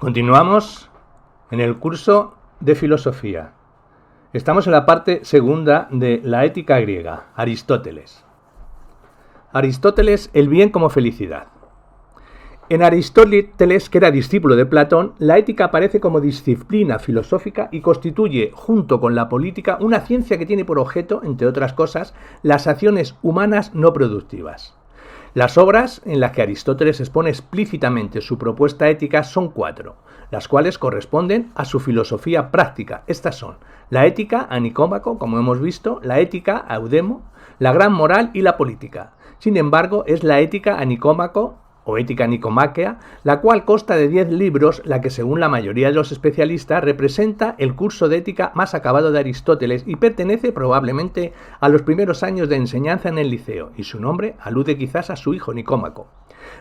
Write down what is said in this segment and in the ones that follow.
Continuamos en el curso de filosofía. Estamos en la parte segunda de la ética griega, Aristóteles. Aristóteles, el bien como felicidad. En Aristóteles, que era discípulo de Platón, la ética aparece como disciplina filosófica y constituye, junto con la política, una ciencia que tiene por objeto, entre otras cosas, las acciones humanas no productivas. Las obras en las que Aristóteles expone explícitamente su propuesta ética son 4, las cuales corresponden a su filosofía práctica. Estas son la ética a Nicómaco, como hemos visto, la ética a Eudemo, la gran moral y la política. Sin embargo, es la ética a Nicómaco o ética nicomáquea, la cual consta de 10 libros, la que según la mayoría de los especialistas representa el curso de ética más acabado de Aristóteles y pertenece probablemente a los primeros años de enseñanza en el liceo, y su nombre alude quizás a su hijo Nicómaco.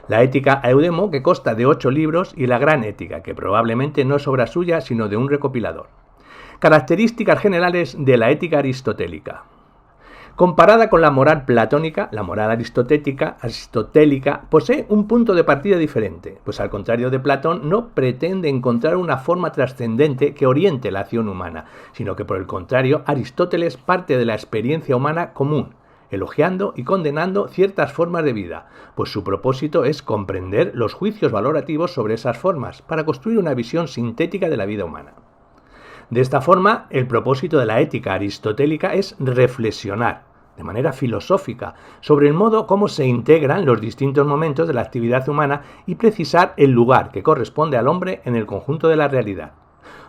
La ética a Eudemo, que consta de 8 libros, y la gran ética, que probablemente no es obra suya, sino de un recopilador. Características generales de la ética aristotélica. Comparada con la moral platónica, la moral aristotélica posee un punto de partida diferente, pues al contrario de Platón no pretende encontrar una forma trascendente que oriente la acción humana, sino que por el contrario Aristóteles parte de la experiencia humana común, elogiando y condenando ciertas formas de vida, pues su propósito es comprender los juicios valorativos sobre esas formas para construir una visión sintética de la vida humana. De esta forma, el propósito de la ética aristotélica es reflexionar de manera filosófica sobre el modo como se integran los distintos momentos de la actividad humana y precisar el lugar que corresponde al hombre en el conjunto de la realidad.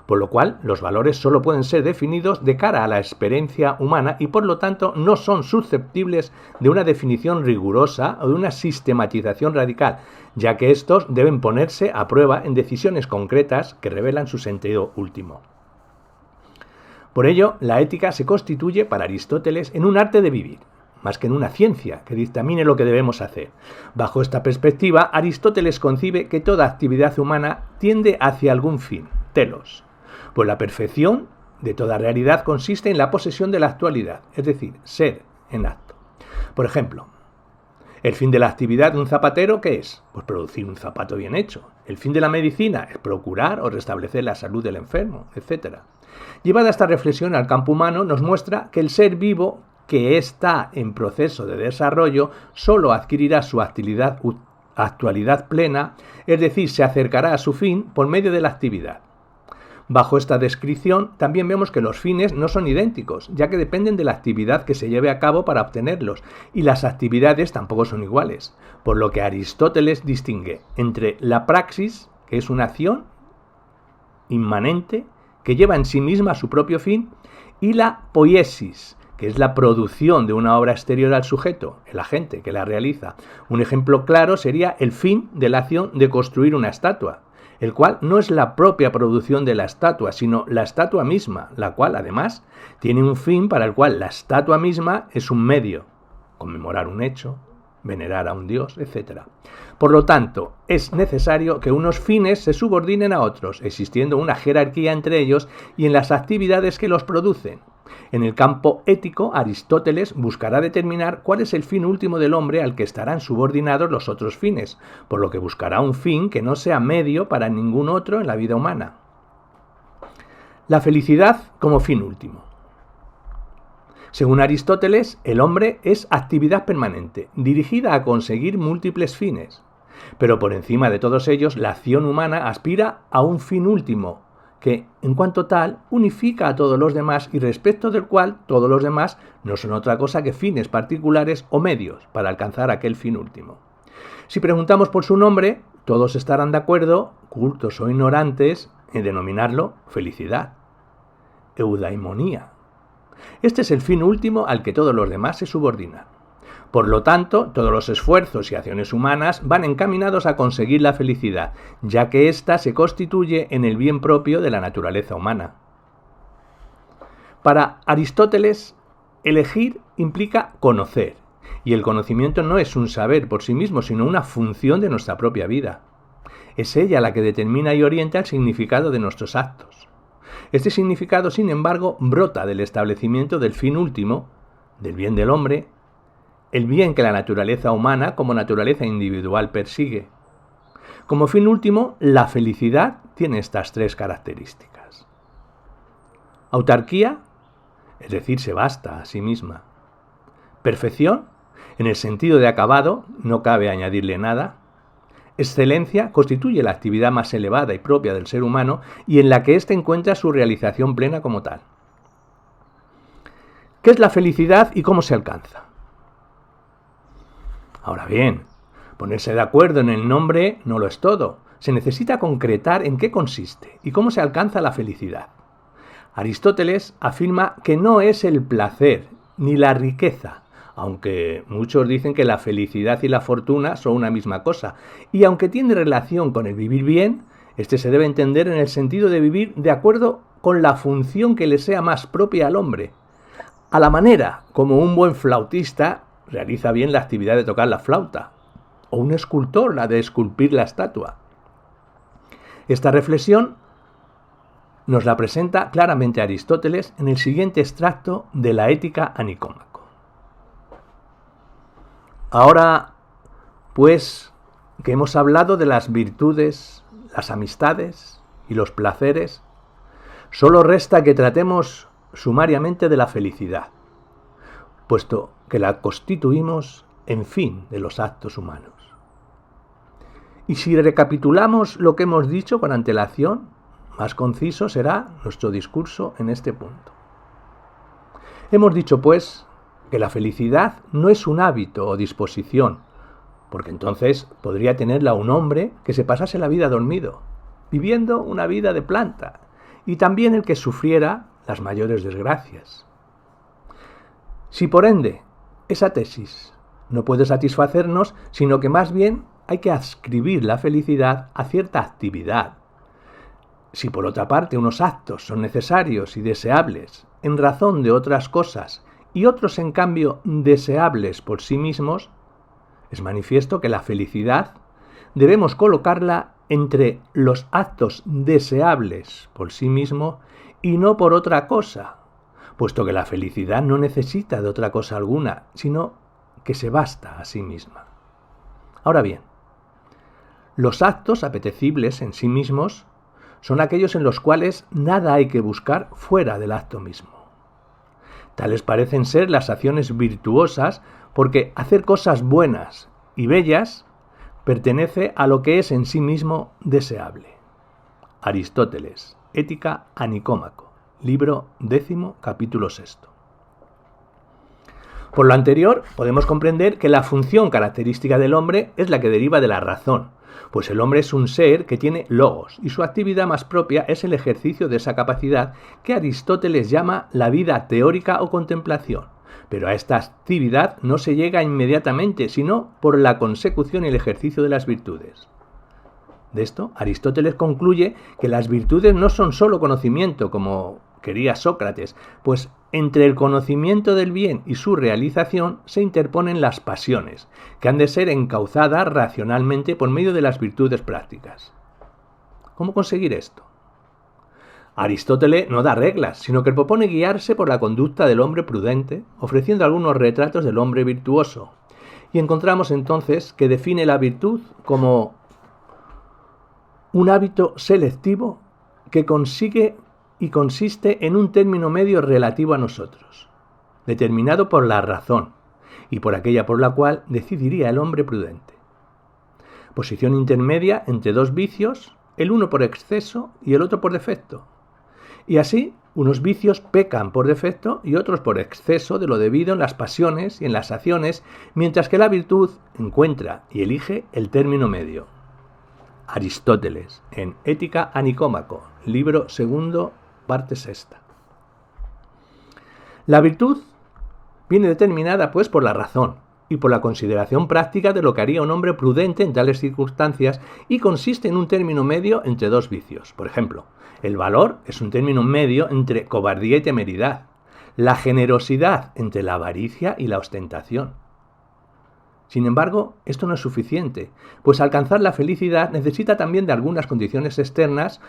Por lo cual, los valores solo pueden ser definidos de cara a la experiencia humana y por lo tanto no son susceptibles de una definición rigurosa o de una sistematización radical, ya que estos deben ponerse a prueba en decisiones concretas que revelan su sentido último. Por ello, la ética se constituye para Aristóteles en un arte de vivir, más que en una ciencia que dictamine lo que debemos hacer. Bajo esta perspectiva, Aristóteles concibe que toda actividad humana tiende hacia algún fin, telos, pues la perfección de toda realidad consiste en la posesión de la actualidad, es decir, ser en acto. Por ejemplo, el fin de la actividad de un zapatero, ¿qué es? Pues producir un zapato bien hecho. El fin de la medicina es procurar o restablecer la salud del enfermo, etc. Llevada esta reflexión al campo humano, nos muestra que el ser vivo que está en proceso de desarrollo solo adquirirá su actualidad plena, es decir, se acercará a su fin por medio de la actividad. Bajo esta descripción también vemos que los fines no son idénticos, ya que dependen de la actividad que se lleve a cabo para obtenerlos, y las actividades tampoco son iguales, por lo que Aristóteles distingue entre la praxis, que es una acción inmanente, que lleva en sí misma su propio fin, y la poiesis, que es la producción de una obra exterior al sujeto, el agente que la realiza. Un ejemplo claro sería el fin de la acción de construir una estatua, el cual no es la propia producción de la estatua, sino la estatua misma, la cual, además, tiene un fin para el cual la estatua misma es un medio, conmemorar un hecho, venerar a un dios, etc. Por lo tanto, es necesario que unos fines se subordinen a otros, existiendo una jerarquía entre ellos y en las actividades que los producen. En el campo ético, Aristóteles buscará determinar cuál es el fin último del hombre al que estarán subordinados los otros fines, por lo que buscará un fin que no sea medio para ningún otro en la vida humana. La felicidad como fin último. Según Aristóteles, el hombre es actividad permanente, dirigida a conseguir múltiples fines. Pero por encima de todos ellos, la acción humana aspira a un fin último, que, en cuanto tal, unifica a todos los demás y respecto del cual todos los demás no son otra cosa que fines particulares o medios para alcanzar aquel fin último. Si preguntamos por su nombre, todos estarán de acuerdo, cultos o ignorantes, en denominarlo felicidad, eudaimonía. Este es el fin último al que todos los demás se subordinan. Por lo tanto, todos los esfuerzos y acciones humanas van encaminados a conseguir la felicidad, ya que ésta se constituye en el bien propio de la naturaleza humana. Para Aristóteles, elegir implica conocer, y el conocimiento no es un saber por sí mismo, sino una función de nuestra propia vida. Es ella la que determina y orienta el significado de nuestros actos. Este significado, sin embargo, brota del establecimiento del fin último, del bien del hombre, el bien que la naturaleza humana como naturaleza individual persigue. Como fin último, la felicidad tiene estas 3 características. Autarquía, es decir, se basta a sí misma. Perfección, en el sentido de acabado, no cabe añadirle nada. Excelencia constituye la actividad más elevada y propia del ser humano y en la que éste encuentra su realización plena como tal. ¿Qué es la felicidad y cómo se alcanza? Ahora bien, ponerse de acuerdo en el nombre no lo es todo. Se necesita concretar en qué consiste y cómo se alcanza la felicidad. Aristóteles afirma que no es el placer ni la riqueza, aunque muchos dicen que la felicidad y la fortuna son una misma cosa, y aunque tiene relación con el vivir bien, este se debe entender en el sentido de vivir de acuerdo con la función que le sea más propia al hombre, a la manera como un buen flautista realiza bien la actividad de tocar la flauta, o un escultor la de esculpir la estatua. Esta reflexión nos la presenta claramente Aristóteles en el siguiente extracto de la Ética a Nicómaco. Ahora, pues, que hemos hablado de las virtudes, las amistades y los placeres, solo resta que tratemos sumariamente de la felicidad, puesto que la constituimos en fin de los actos humanos. Y si recapitulamos lo que hemos dicho con antelación, más conciso será nuestro discurso en este punto. Hemos dicho, pues, que la felicidad no es un hábito o disposición, porque entonces podría tenerla un hombre que se pasase la vida dormido, viviendo una vida de planta, y también el que sufriera las mayores desgracias. Si por ende esa tesis no puede satisfacernos, sino que más bien hay que adscribir la felicidad a cierta actividad. Si por otra parte unos actos son necesarios y deseables en razón de otras cosas y otros en cambio deseables por sí mismos, es manifiesto que la felicidad debemos colocarla entre los actos deseables por sí mismo y no por otra cosa, puesto que la felicidad no necesita de otra cosa alguna, sino que se basta a sí misma. Ahora bien, los actos apetecibles en sí mismos son aquellos en los cuales nada hay que buscar fuera del acto mismo. Tales parecen ser las acciones virtuosas porque hacer cosas buenas y bellas pertenece a lo que es en sí mismo deseable. Aristóteles, Ética a Nicómaco, libro 10, capítulo 6. Por lo anterior, podemos comprender que la función característica del hombre es la que deriva de la razón, pues el hombre es un ser que tiene logos y su actividad más propia es el ejercicio de esa capacidad que Aristóteles llama la vida teórica o contemplación. Pero a esta actividad no se llega inmediatamente, sino por la consecución y el ejercicio de las virtudes. De esto, Aristóteles concluye que las virtudes no son solo conocimiento, como quería Sócrates, pues entre el conocimiento del bien y su realización se interponen las pasiones, que han de ser encauzadas racionalmente por medio de las virtudes prácticas. ¿Cómo conseguir esto? Aristóteles no da reglas, sino que propone guiarse por la conducta del hombre prudente, ofreciendo algunos retratos del hombre virtuoso. Y encontramos entonces que define la virtud como un hábito selectivo que consigue y consiste en un término medio relativo a nosotros, determinado por la razón y por aquella por la cual decidiría el hombre prudente. Posición intermedia entre dos vicios, el uno por exceso y el otro por defecto. Y así, unos vicios pecan por defecto y otros por exceso de lo debido en las pasiones y en las acciones, mientras que la virtud encuentra y elige el término medio. Aristóteles, en Ética a Nicómaco, libro 2, parte 6. La virtud viene determinada pues por la razón y por la consideración práctica de lo que haría un hombre prudente en tales circunstancias y consiste en un término medio entre dos vicios. Por ejemplo, el valor es un término medio entre cobardía y temeridad, la generosidad entre la avaricia y la ostentación. Sin embargo, esto no es suficiente, pues alcanzar la felicidad necesita también de algunas condiciones externas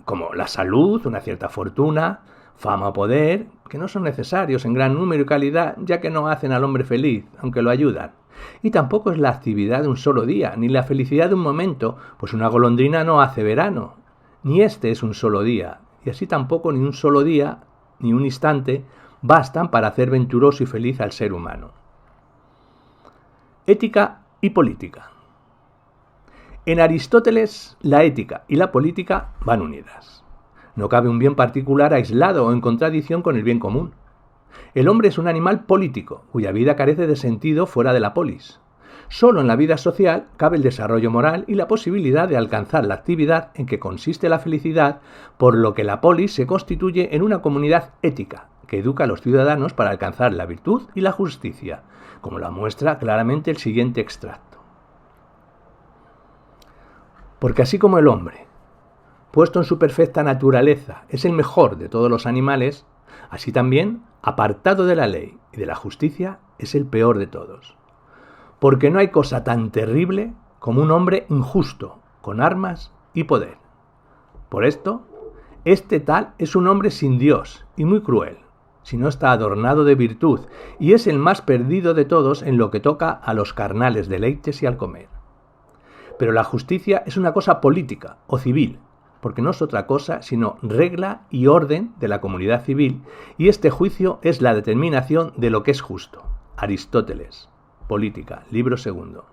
como la salud, una cierta fortuna, fama o poder, que no son necesarios en gran número y calidad, ya que no hacen al hombre feliz, aunque lo ayudan. Y tampoco es la actividad de un solo día, ni la felicidad de un momento, pues una golondrina no hace verano, ni este es un solo día, y así tampoco ni un solo día, ni un instante, bastan para hacer venturoso y feliz al ser humano. Ética y política. En Aristóteles, la ética y la política van unidas. No cabe un bien particular aislado o en contradicción con el bien común. El hombre es un animal político, cuya vida carece de sentido fuera de la polis. Solo en la vida social cabe el desarrollo moral y la posibilidad de alcanzar la actividad en que consiste la felicidad, por lo que la polis se constituye en una comunidad ética, que educa a los ciudadanos para alcanzar la virtud y la justicia, como la muestra claramente el siguiente extracto. Porque así como el hombre, puesto en su perfecta naturaleza, es el mejor de todos los animales, así también, apartado de la ley y de la justicia, es el peor de todos. Porque no hay cosa tan terrible como un hombre injusto, con armas y poder. Por esto, este tal es un hombre sin Dios y muy cruel, si no está adornado de virtud, y es el más perdido de todos en lo que toca a los carnales deleites y al comer. Pero la justicia es una cosa política o civil, porque no es otra cosa sino regla y orden de la comunidad civil, y este juicio es la determinación de lo que es justo. Aristóteles, Política, libro segundo.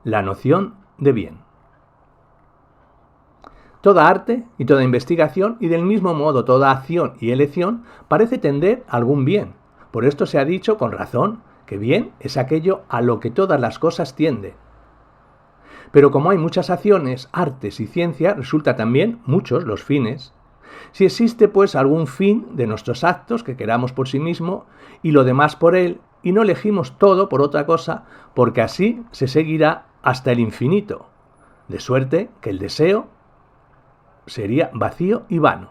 La noción de bien. Toda arte y toda investigación, y del mismo modo toda acción y elección, parece tender a algún bien. Por esto se ha dicho con razón que bien es aquello a lo que todas las cosas tienden. Pero como hay muchas acciones, artes y ciencia, resulta también muchos los fines. Si existe pues algún fin de nuestros actos que queramos por sí mismo y lo demás por él, y no elegimos todo por otra cosa, porque así se seguirá hasta el infinito, de suerte que el deseo sería vacío y vano.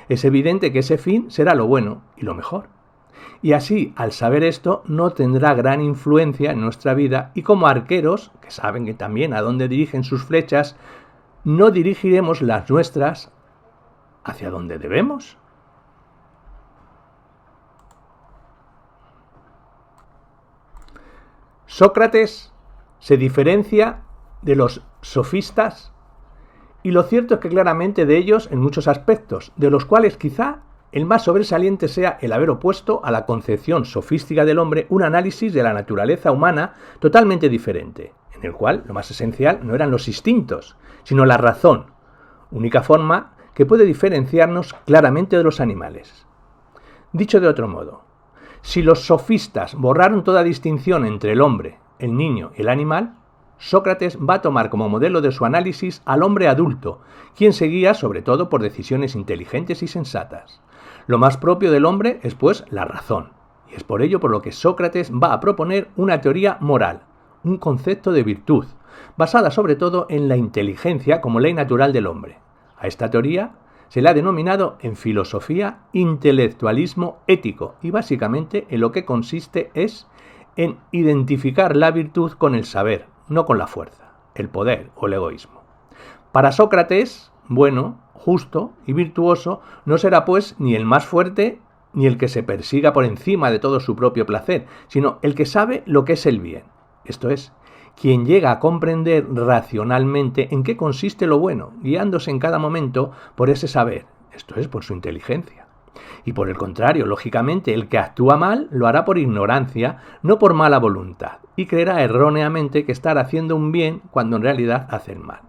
Es evidente que ese fin será lo bueno y lo mejor. Y así, al saber esto, no tendrá gran influencia en nuestra vida, y como arqueros, que saben que también a dónde dirigen sus flechas, no dirigiremos las nuestras hacia donde debemos. Sócrates se diferencia de los sofistas, y lo cierto es que claramente de ellos en muchos aspectos, de los cuales quizá el más sobresaliente sea el haber opuesto a la concepción sofística del hombre un análisis de la naturaleza humana totalmente diferente, en el cual lo más esencial no eran los instintos, sino la razón, única forma que puede diferenciarnos claramente de los animales. Dicho de otro modo, si los sofistas borraron toda distinción entre el hombre, el niño y el animal, Sócrates va a tomar como modelo de su análisis al hombre adulto, quien se guía sobre todo por decisiones inteligentes y sensatas. Lo más propio del hombre es pues la razón, y es por ello por lo que Sócrates va a proponer una teoría moral, un concepto de virtud, basada sobre todo en la inteligencia como ley natural del hombre. A esta teoría se le ha denominado en filosofía intelectualismo ético, y básicamente en lo que consiste es en identificar la virtud con el saber, no con la fuerza, el poder o el egoísmo. Para Sócrates, bueno, justo y virtuoso no será pues ni el más fuerte ni el que se persiga por encima de todo su propio placer, sino el que sabe lo que es el bien. Esto es, quien llega a comprender racionalmente en qué consiste lo bueno, guiándose en cada momento por ese saber, esto es, por su inteligencia. Y por el contrario, lógicamente, el que actúa mal lo hará por ignorancia, no por mala voluntad, y creerá erróneamente que estará haciendo un bien cuando en realidad hace el mal.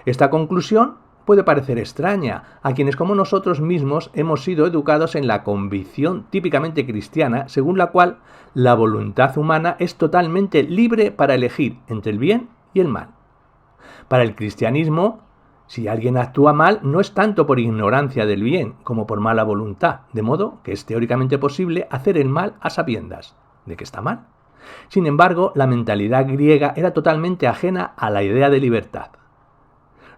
Esta conclusión puede parecer extraña a quienes como nosotros mismos hemos sido educados en la convicción típicamente cristiana, según la cual la voluntad humana es totalmente libre para elegir entre el bien y el mal. Para el cristianismo, si alguien actúa mal, no es tanto por ignorancia del bien como por mala voluntad, de modo que es teóricamente posible hacer el mal a sabiendas de que está mal. Sin embargo, la mentalidad griega era totalmente ajena a la idea de libertad.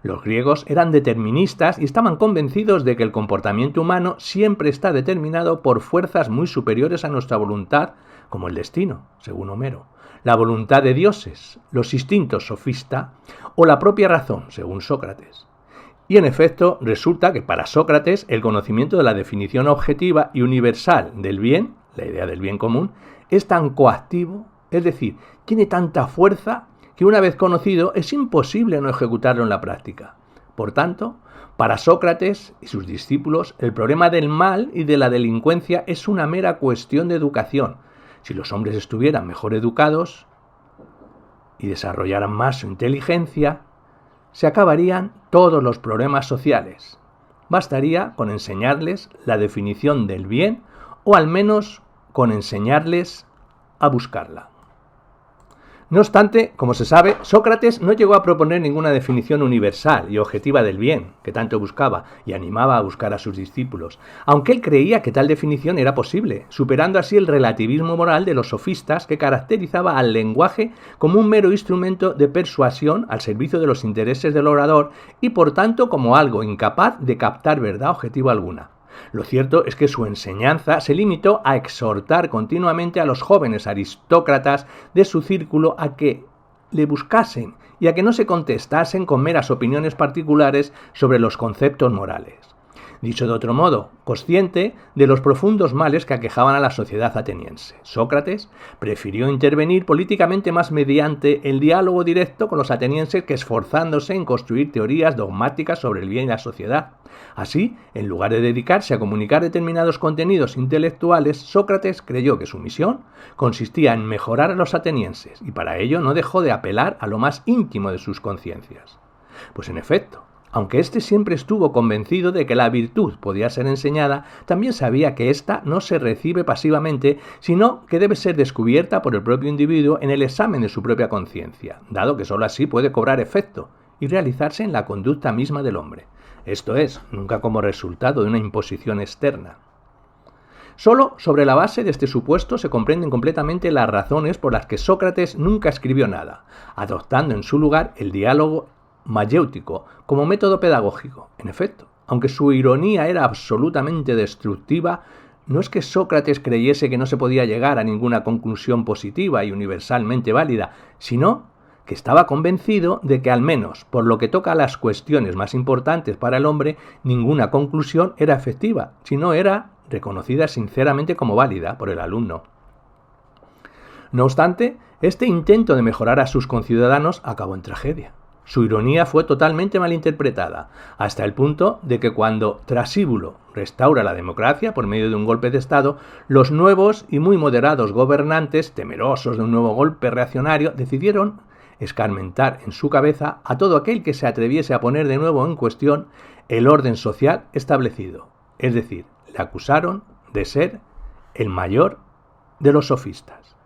Los griegos eran deterministas y estaban convencidos de que el comportamiento humano siempre está determinado por fuerzas muy superiores a nuestra voluntad, como el destino, según Homero, la voluntad de dioses, los instintos sofista o la propia razón, según Sócrates. Y en efecto, resulta que para Sócrates el conocimiento de la definición objetiva y universal del bien, la idea del bien común, es tan coactivo Es decir, tiene tanta fuerza que una vez conocido es imposible no ejecutarlo en la práctica. Por tanto, para Sócrates y sus discípulos, el problema del mal y de la delincuencia es una mera cuestión de educación. Si los hombres estuvieran mejor educados y desarrollaran más su inteligencia, se acabarían todos los problemas sociales. Bastaría con enseñarles la definición del bien o al menos con enseñarles a buscarla. No obstante, como se sabe, Sócrates no llegó a proponer ninguna definición universal y objetiva del bien, que tanto buscaba y animaba a buscar a sus discípulos, aunque él creía que tal definición era posible, superando así el relativismo moral de los sofistas que caracterizaba al lenguaje como un mero instrumento de persuasión al servicio de los intereses del orador y por tanto como algo incapaz de captar verdad objetiva alguna. Lo cierto es que su enseñanza se limitó a exhortar continuamente a los jóvenes aristócratas de su círculo a que le buscasen y a que no se contestasen con meras opiniones particulares sobre los conceptos morales. Dicho de otro modo, consciente de los profundos males que aquejaban a la sociedad ateniense, Sócrates prefirió intervenir políticamente más mediante el diálogo directo con los atenienses que esforzándose en construir teorías dogmáticas sobre el bien y la sociedad. Así, en lugar de dedicarse a comunicar determinados contenidos intelectuales, Sócrates creyó que su misión consistía en mejorar a los atenienses y para ello no dejó de apelar a lo más íntimo de sus conciencias. Pues en efecto, aunque éste siempre estuvo convencido de que la virtud podía ser enseñada, también sabía que ésta no se recibe pasivamente, sino que debe ser descubierta por el propio individuo en el examen de su propia conciencia, dado que sólo así puede cobrar efecto y realizarse en la conducta misma del hombre. Esto es, nunca como resultado de una imposición externa. Solo sobre la base de este supuesto se comprenden completamente las razones por las que Sócrates nunca escribió nada, adoptando en su lugar el diálogo mayéutico como método pedagógico. En efecto, aunque su ironía era absolutamente destructiva, no es que Sócrates creyese que no se podía llegar a ninguna conclusión positiva y universalmente válida, sino que estaba convencido de que al menos por lo que toca a las cuestiones más importantes para el hombre, ninguna conclusión era efectiva, sino era reconocida sinceramente como válida por el alumno. No obstante, este intento de mejorar a sus conciudadanos acabó en tragedia. Su ironía fue totalmente malinterpretada, hasta el punto de que cuando Trasíbulo restaura la democracia por medio de un golpe de Estado, los nuevos y muy moderados gobernantes, temerosos de un nuevo golpe reaccionario, decidieron escarmentar en su cabeza a todo aquel que se atreviese a poner de nuevo en cuestión el orden social establecido. Es decir, le acusaron de ser el mayor de los sofistas.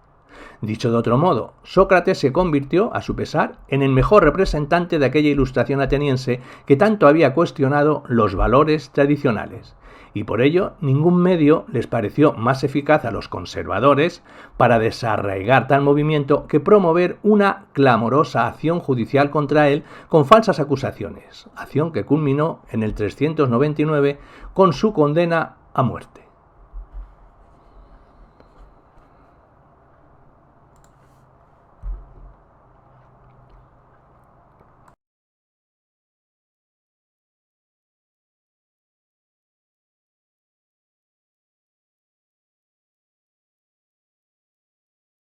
Dicho de otro modo, Sócrates se convirtió, a su pesar, en el mejor representante de aquella ilustración ateniense que tanto había cuestionado los valores tradicionales, y por ello ningún medio les pareció más eficaz a los conservadores para desarraigar tal movimiento que promover una clamorosa acción judicial contra él con falsas acusaciones, acción que culminó en el 399 con su condena a muerte.